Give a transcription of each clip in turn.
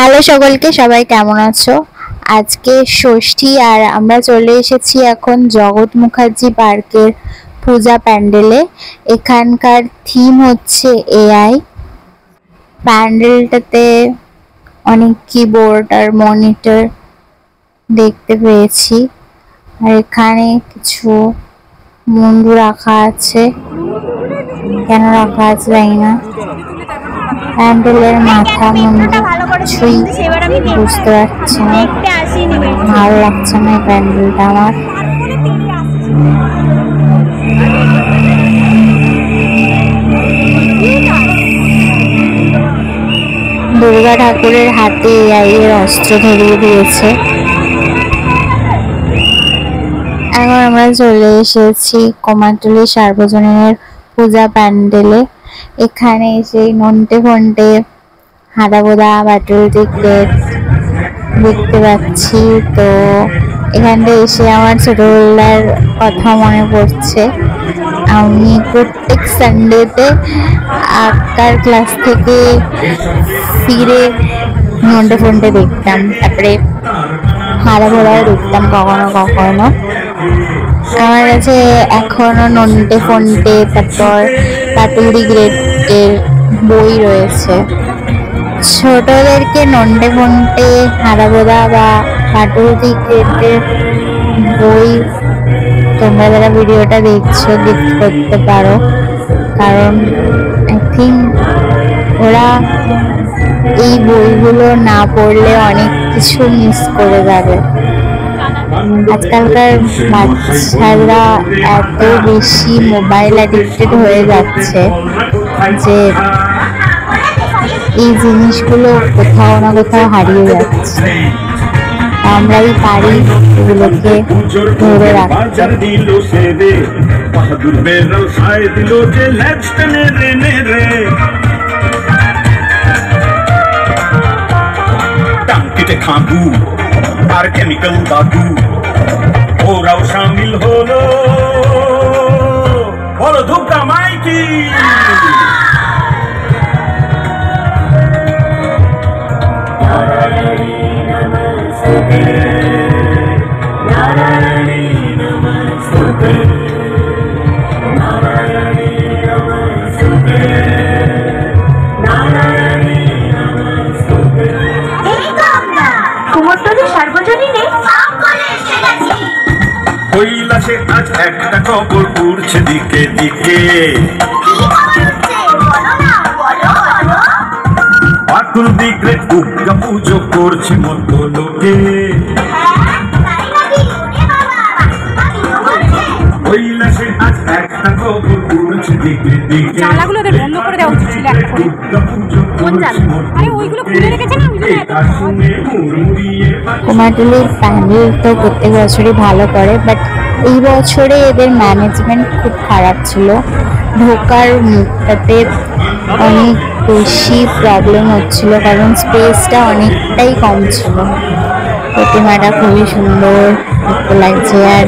Hello সকলকে, সবাই কেমন আছো? আজকে ষষ্ঠী আর আমরা চলে এসেছি এখন জগৎ মুখার্জি পার্কের পূজা প্যান্ডেলে। এখানকার থিম হচ্ছে এআই। প্যান্ডেলটাতে অনেক কিবোর্ড আর মনিটর দেখতে পেয়েছি, আর এখানে কিছু মুন্ডু রাখা আছে। কেন রাখা আছে জানি না। প্যান্ডেলের মাথা মুন্ডু কিছুই বুঝতে পারছি না, ভালো লাগছে না এই প্যান্ডেলটা আমার। দুর্গা ঠাকুরের হাতে এআই এর অস্ত্র ধরিয়ে দিয়েছে। এখন আমরা চলে এসেছি কুমারটুলি সার্বজনীনের পূজা প্যান্ডেলে। এখানে সেই নন্টে ফন্টে হাদাবোদা বাটুল টিকেট দেখতে পাচ্ছি। তো এখানটা এসে আমার ছোটবেলার কথা মনে পড়ছে। আমি প্রত্যেক সানডেতে আঁকার ক্লাস থেকে ফিরে নন্টে ফন্টে দেখতাম, তারপরে হাদাবোদাও দেখতাম কখনো কখনো। আমার কাছে এখনো নন্টে ফন্টে, তারপর পাটুলি গ্রেটের বই রয়েছে। ছোটদেরকে নন্টে ফন্টে, হাদাবোদা বা পাটুলি গ্রেটের বই তোমরা যারা ভিডিওটা দেখছো গিফট করতে পারো, কারণ আই থিঙ্ক ওরা এই বইগুলো না পড়লে অনেক কিছু মিস করে যাবে। আজকালকার বাচ্চারা এত বেশি মোবাইল অ্যাডিক্টেড হয়ে যাচ্ছে যে এই জিনিসগুলো কোথাও না কোথাও হারিয়ে যাচ্ছে। আমরাই পারি এগুলোকে ধরে রাখতে। খাবু আর কেমিক্যাল দাদু ওরাও শামিল হলো, বলো ধুকা মাইকি। কৈলাসে আজ একটা খবর উড়ছে দিকে দিকে, পাটুল দিকে দুর্গা পুজো করছে মধ্য লোকে। কৈলাসে আজ একটা খবর উড়ছে দিকে দিকে, চালাগুলো ওদের বন্ধ করে দেওয়া উচিত ছিল একটা করে। কোন জাল? আরে ওইগুলো খুলে রেখেছে না, ওইগুলো এত কুমারটুলির প্যান্ডেল তো প্রত্যেক বছরই ভালো করে, বাট এই বছরে এদের ম্যানেজমেন্ট খুব খারাপ ছিল। ঢোকার মুখটাতে অনেক বেশি প্রবলেম হচ্ছিল, কারণ স্পেসটা অনেকটাই কম ছিল। প্রতিমাটা খুবই সুন্দর দেখতে লাগছে, আর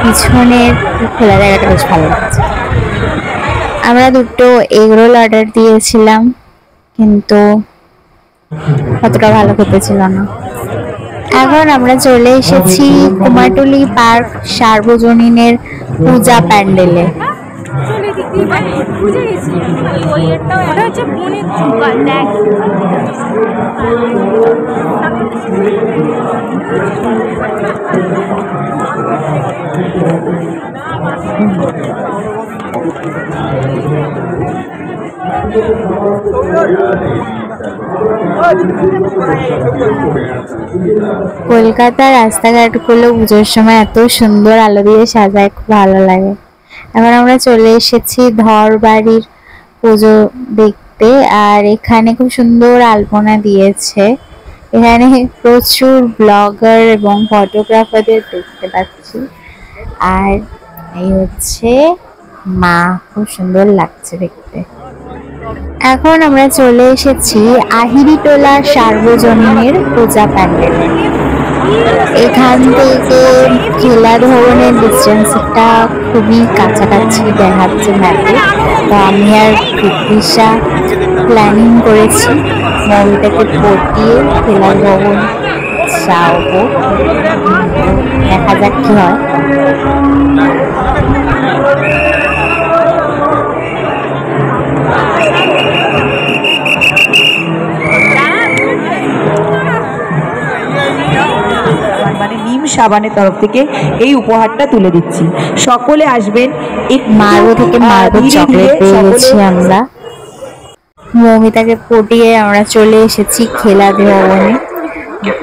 পিছনের খোলা জায়গাটা বেশ ভালো লাগছে। আমরা দুটো এগরোল অর্ডার দিয়েছিলাম, কিন্তু অতটা ভালো খেতে ছিল না। এখন আমরা চলে এসেছি কুমারটুলি পার্ক সার্বজনীনের পূজা প্যান্ডেলে। কলকাতার রাস্তাঘাটগুলো পুজোর সময় এত সুন্দর আলো দিয়ে সাজায়, খুব ভালো লাগে। এখন আমরা চলে এসেছি ধরবাড়ির পুজো দেখতে, আর এখানে খুব সুন্দর আলপনা দিয়েছে। এখানে প্রচুর ব্লগার এবং ফটোগ্রাফারদের দেখতে পাচ্ছি, আর এই হচ্ছে মা, খুব সুন্দর লাগছে দেখতে। এখন আমরা চলে এসেছি আহিরিটোলা সার্বজনীনের পূজা প্যান্ডেলে। এখান থেকে খেলা ধরনের ডিস্টেন্সটা খুবই কাছাকাছি দেখাচ্ছে ম্যাপে। তো আমি আর কৃতিশা প্ল্যানিং করেছি মৌমিতাকে পটিয়ে খেলার ভবন যাবো, দেখা যাক কি হয়। মানে নিম সাবানের তরফ থেকে এই উপহারটা তুলে দিচ্ছি, সকলে আসবেন। মার্গো থেকে মার্গো চকলেট পেয়ে গেছি আমরা। মৌমিতাকে পটিয়ে আমরা চলে এসেছি খেলার ভবনে।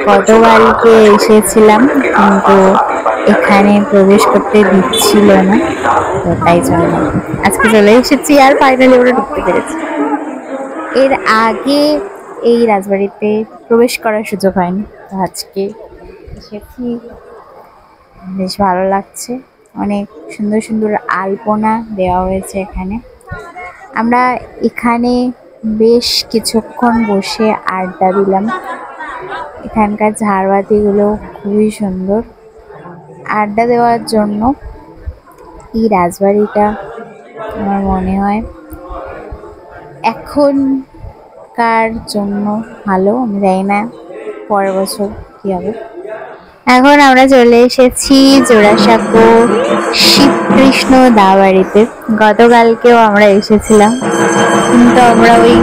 গতকালকে এসেছিলাম কিন্তু এখানে প্রবেশ করতে দিচ্ছিল না, তো তাই জন্য আজকে চলে এসেছি আর ফাইনালি ওরা ঢুকতে পেরেছি। এর আগে এই রাজবাড়িতে প্রবেশ করার সুযোগ হয়নি, তো আজকে এসেছি, বেশ ভালো লাগছে। অনেক সুন্দর সুন্দর আলপনা দেওয়া হয়েছে এখানে। আমরা এখানে বেশ কিছুক্ষণ বসে আড্ডা দিলাম। এখানকার ঝাড়বাতিগুলো খুবই সুন্দর। আড্ডা দেওয়ার জন্য এই রাজবাড়িটা আমার মনে হয় এখনকার জন্য ভালো। আমি জানি না পরের বছর কি হবে। এখন আমরা চলে এসেছি জোড়াসাঁকো শিবকৃষ্ণ দাবাড়িতে। গতকালকেও আমরা এসেছিলাম কিন্তু আমরা ওই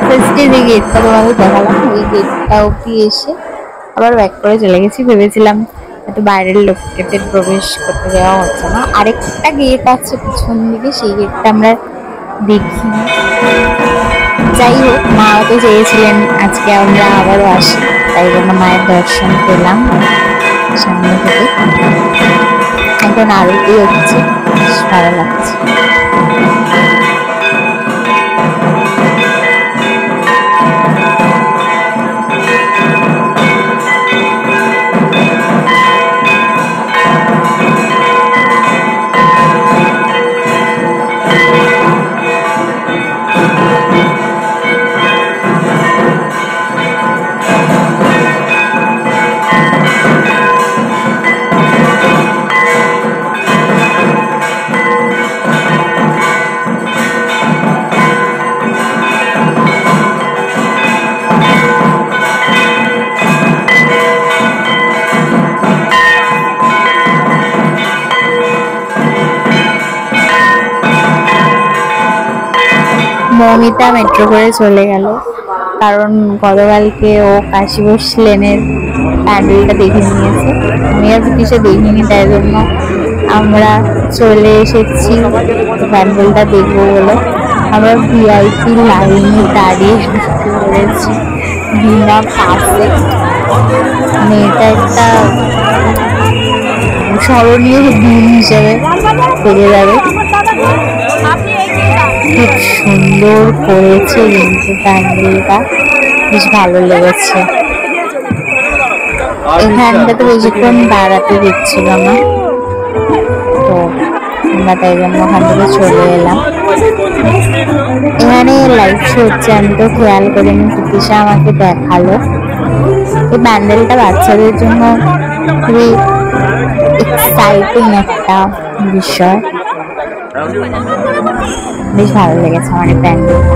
ফার্স্টে যে গেটটা তোমাদের দেখালাম ওই গেটটা অব্দি এসে আবার ব্যাক করে চলে গেছি। ভেবেছিলাম হয়তো বাইরের লোককে প্রবেশ করতে দেওয়া হচ্ছে না। আরেকটা গেট আছে পিছন দিকে, সেই গেটটা আমরা দেখিনি। যাই হোক, মা তো চেয়েছিলেন আজকে আমরা আবারও আসি, তাই জন্য মায়ের দর্শন পেলাম সামনে থেকে। এখন আরতি হচ্ছে, বেশ ভালো লাগছে। মৌমিতা মেট্রো করে চলে গেল, কারণ গতকালকে ও কাশীবোস লেনের প্যান্ডেলটা দেখে নিয়েছে। আমি আর কিছু দেখিনি, তাই জন্য আমরা চলে এসেছি প্যান্ডেলটা দেখবো বলে। আমরা ভিআইপি লাইনে দাঁড়িয়ে পড়েছি বিনা পাশে। মানে এটা একটা স্মরণীয় দিন হিসেবে থেকে যাবে। খুব সুন্দর করেছে কিন্তু প্যান্ডেলটা, বেশ ভালো লেগেছে। এখানটাতে বেশিক্ষণ দাঁড়াতে দিচ্ছিল না, তো আমরা তাই জন্য ওখান থেকে চলে এলাম। এখানে লাইভ শো হচ্ছে, আমি তো খেয়াল করিনি, প্রতিশা আমাকে দেখালো। এই প্যান্ডেলটা বাচ্চাদের জন্য খুবই এক্সাইটিং একটা বিষয়, বেশ ভালো লেগেছে আমার এই প্যান্ডেলটা।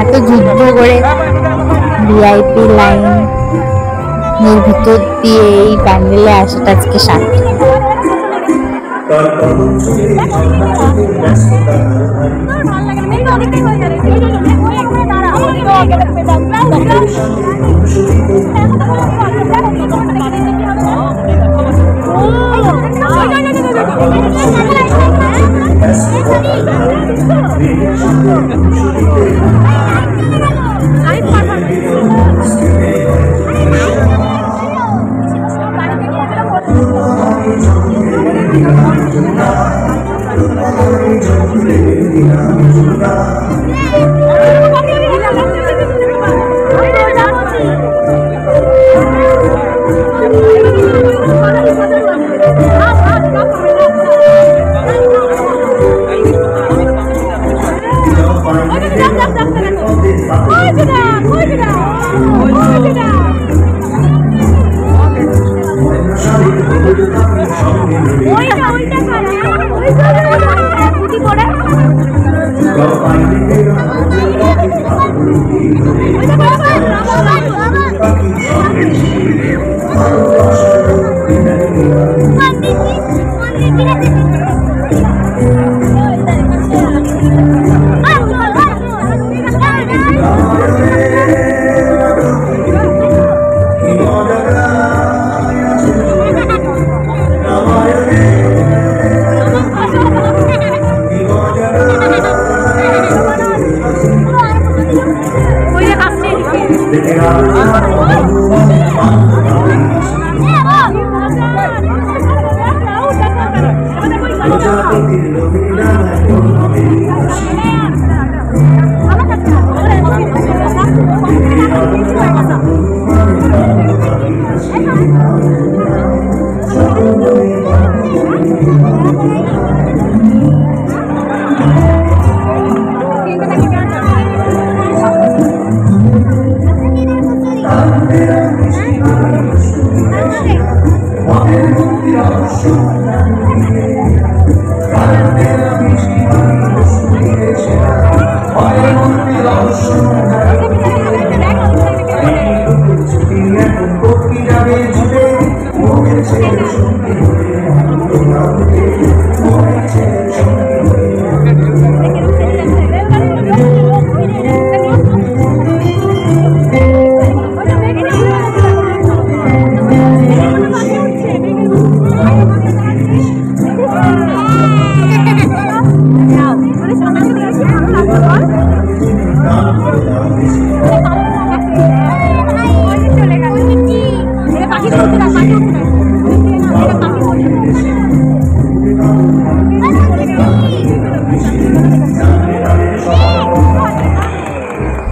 এত যুদ্ধ করে ভিআইপি লাইন এর ভিতর দিয়ে এই প্যান্ডেলে আসাটা আজকে সাক্ষী।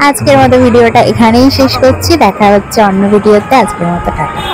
আজকের মতো ভিডিওটা এখানেই শেষ করছি। দেখা হচ্ছে অন্য ভিডিওতে। আজকের মতো টাটা।